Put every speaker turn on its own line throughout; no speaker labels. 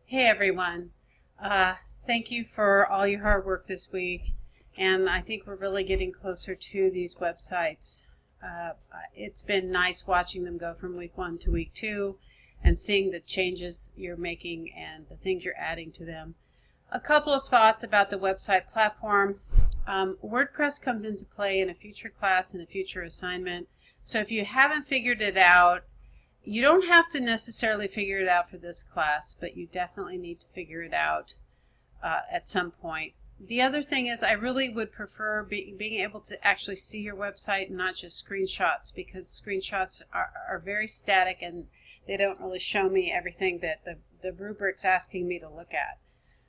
Hey everyone. Thank you for all your hard work this week, and I think we're really getting closer to these websites. It's been nice watching them go from week 1 to week 2 and seeing the changes you're making and the things you're adding to them. A couple of thoughts about the website platform. WordPress comes into play in a future class and a future assignment, so if you haven't figured it out, you don't have to necessarily figure it out for this class, but you definitely need to figure it out at some point. The other thing is I really would prefer being able to actually see your website and not just screenshots, because screenshots are very static and they don't really show me everything that the rubric's asking me to look at.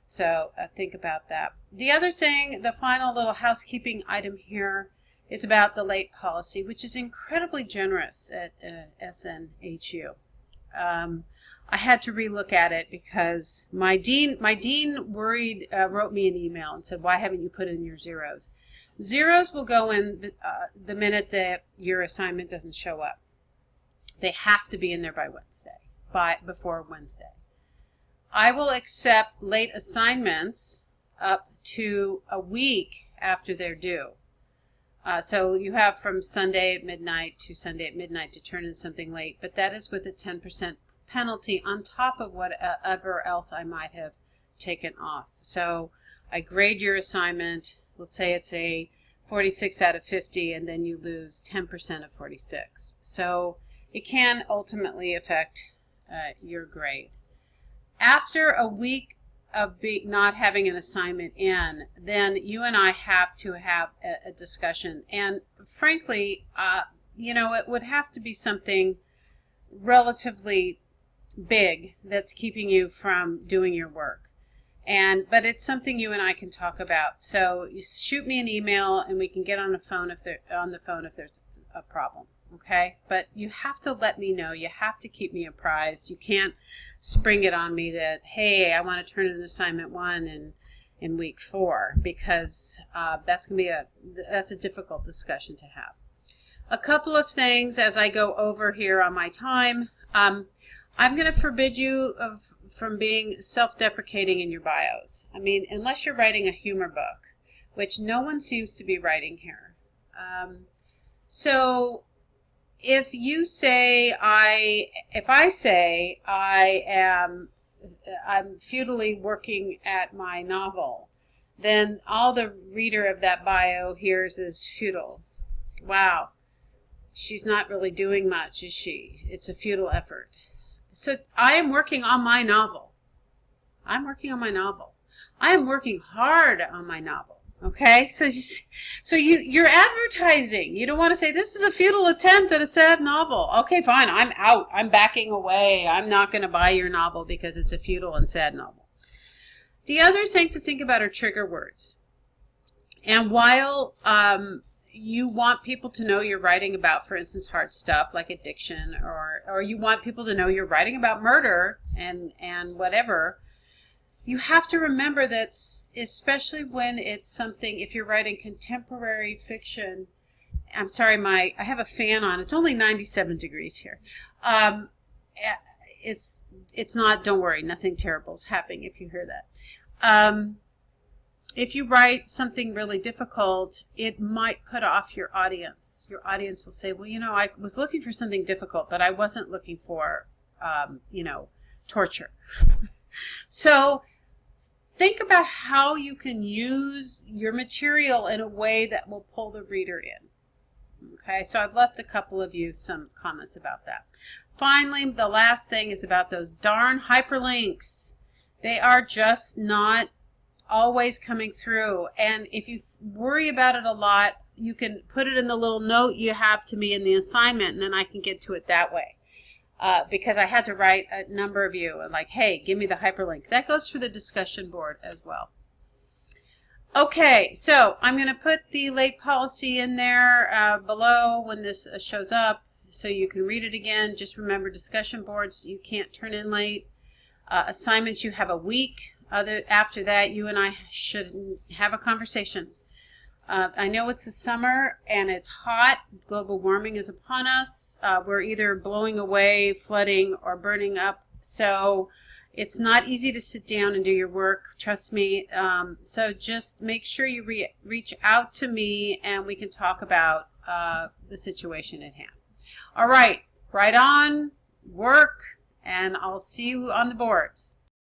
So think about that. The other thing, the final little housekeeping item here, is about the late policy, which is incredibly generous at SNHU. I had to relook at it because my dean worried, wrote me an email and said, "Why haven't you put in your zeros?" Zeros will go in the minute that your assignment doesn't show up. They have to be in there by before Wednesday. I will accept late assignments up to a week after they're due. So you have from Sunday at midnight to Sunday at midnight to turn in something late, but that is with a 10% penalty on top of whatever else I might have taken off. So I grade your assignment, let's say it's a 46 out of 50, and then you lose 10% of 46. So it can ultimately affect your grade. After a week of not having an assignment in, then you and I have to have a discussion. And frankly, it would have to be something relatively big that's keeping you from doing your work. But it's something you and I can talk about. So you shoot me an email and we can get on the phone if there's a problem. Okay, but you have to let me know. You have to keep me apprised. You can't spring it on me that, hey, I want to turn in assignment 1 in week 4, because that's a difficult discussion to have. A couple of things as I go over here on my time. I'm going to forbid you from being self-deprecating in your bios. I mean, unless you're writing a humor book, which no one seems to be writing here. So if I say I'm futilely working at my novel, then all the reader of that bio hears is futile. Wow, she's not really doing much, is she? It's a futile effort. So I am working on my novel. I am working hard on my novel. Okay, so you're advertising. You don't want to say this is a futile attempt at a sad novel. Okay, fine, I'm out. I'm backing away. I'm not going to buy your novel because it's a futile and sad novel. The other thing to think about are trigger words. And while you want people to know you're writing about, for instance, hard stuff like addiction, or you want people to know you're writing about murder and whatever, you have to remember that, especially when it's something, if you're writing contemporary fiction, I'm sorry, I have a fan on. It's only 97 degrees here. It's not, don't worry, nothing terrible is happening if you hear that. If you write something really difficult, it might put off your audience. Your audience will say, well, I was looking for something difficult, but I wasn't looking for, torture. So think about how you can use your material in a way that will pull the reader in. Okay, so I've left a couple of you some comments about that. Finally, the last thing is about those darn hyperlinks. They are just not always coming through. And if you worry about it a lot, you can put it in the little note you have to me in the assignment, and then I can get to it that way. Because I had to write a number of you and like, hey, give me the hyperlink. That goes for the discussion board as well. Okay, so I'm going to put the late policy in there below when this shows up so you can read it again. Just remember, discussion boards, you can't turn in late. Assignments, you have a week. After that, you and I should have a conversation. I know it's the summer and it's hot. Global warming is upon us. We're either blowing away, flooding, or burning up. So It's not easy to sit down and do your work, trust me. So just make sure you reach out to me and we can talk about the situation at hand. All right, right on, work, and I'll see you on the boards.